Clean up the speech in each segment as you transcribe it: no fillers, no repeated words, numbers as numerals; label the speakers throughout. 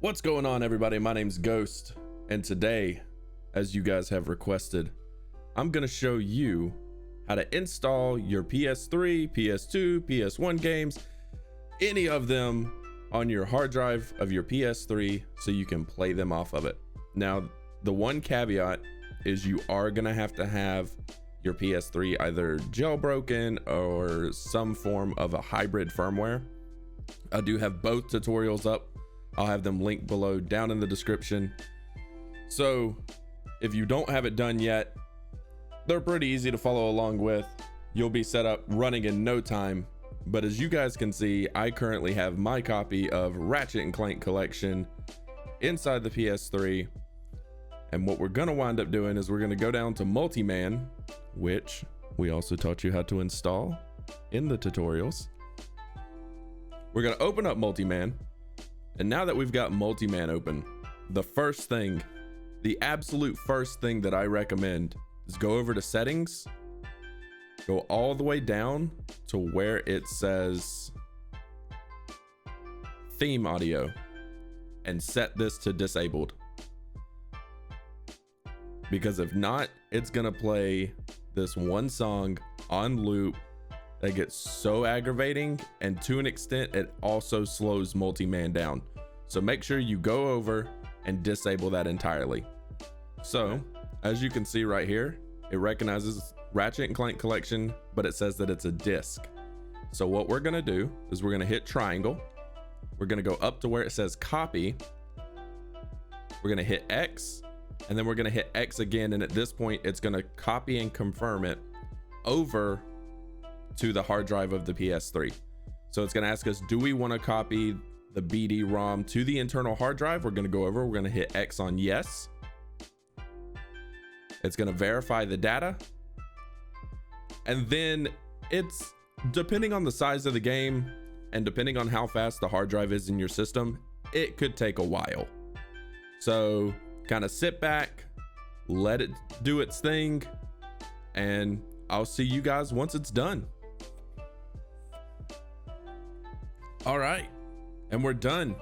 Speaker 1: What's going on, everybody? My name's Ghost, and today, as you guys have requested, I'm gonna show you how to install your PS3, PS2, PS1 games, any of them on your hard drive of your PS3 so you can play them off of it. Now, the one caveat is you are gonna have to have your PS3 either jailbroken or some form of a hybrid firmware. I do have both tutorials up. I'll have them linked below down in the description. So if you don't have it done yet, they're pretty easy to follow along with. You'll be set up running in no time. But as you guys can see, I currently have my copy of Ratchet & Clank Collection inside the PS3. And what we're gonna wind up doing is we're gonna go down to Multiman, which we also taught you how to install in the tutorials. We're gonna open up Multiman. And now that we've got Multiman open, the absolute first thing that I recommend is go over to settings, go all the way down to where it says theme audio, and set this to disabled. Because if not, it's gonna play this one song on loop that gets so aggravating, and to an extent it also slows Multiman down. So make sure you go over and disable that entirely. So as you can see right here, it recognizes Ratchet & Clank Collection, but it says that it's a disc. So what we're gonna do is we're gonna hit triangle, we're gonna go up to where it says copy, we're gonna hit X, and then we're gonna hit X again, and at this point it's gonna copy and confirm it over to the hard drive of the PS3. So it's going to ask us, do we want to copy the BD-ROM to the internal hard drive? We're going to go over, we're going to hit X on yes. It's going to verify the data. And then it's, depending on the size of the game and depending on how fast the hard drive is in your system, it could take a while. So kind of sit back, let it do its thing, and I'll see you guys once it's done. All right, and we're done.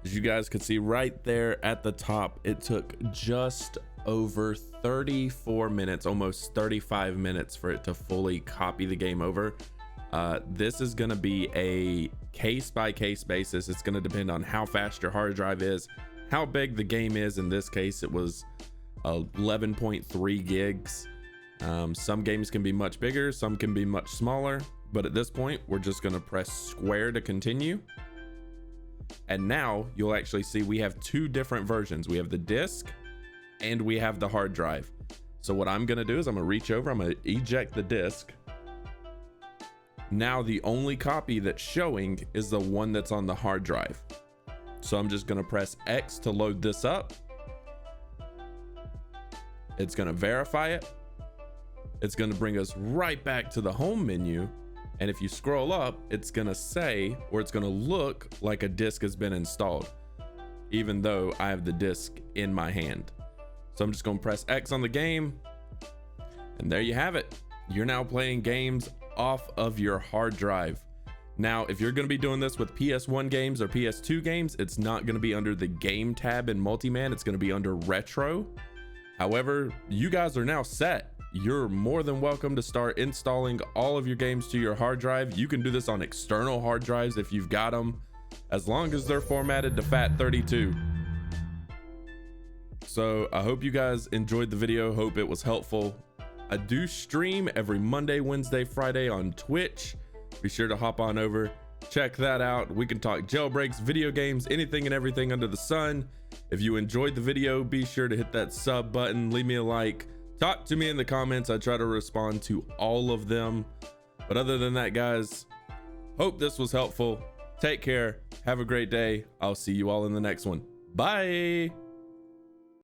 Speaker 1: As you guys can see right there at the top, it took just over 34 minutes, almost 35 minutes for it to fully copy the game over. This is going to be a case-by-case basis. It's going to depend on how fast your hard drive is, how big the game is. In this case, it was 11.3 gigs. Some games can be much bigger, some can be much smaller, but at this point we're just going to press square to continue. And now you'll actually see we have two different versions. We have the disc and we have the hard drive. So what I'm going to do is I'm going to reach over, I'm going to eject the disc. Now the only copy that's showing is the one that's on the hard drive. So I'm just going to press X to load this up. It's going to verify it. It's going to bring us right back to the home menu. And if you scroll up, it's going to say, or it's going to look like a disc has been installed, even though I have the disc in my hand. So I'm just going to press X on the game. And there you have it. You're now playing games off of your hard drive. Now, if you're going to be doing this with PS1 games or PS2 games, it's not going to be under the game tab in Multiman. It's going to be under retro. However, you guys are now set. You're more than welcome to start installing all of your games to your hard drive. You can do this on external hard drives if you've got them, as long as they're formatted to FAT32. So I hope you guys enjoyed the video. Hope it was helpful. I do stream every Monday, Wednesday, Friday on Twitch. Be sure to hop on over, check that out. We can talk jailbreaks, video games, anything and everything under the sun. If you enjoyed the video, be sure to hit that sub button, leave me a like. Talk to me in the comments. I try to respond to all of them. But other than that, guys, hope this was helpful. Take care. Have a great day. I'll see you all in the next one. Bye.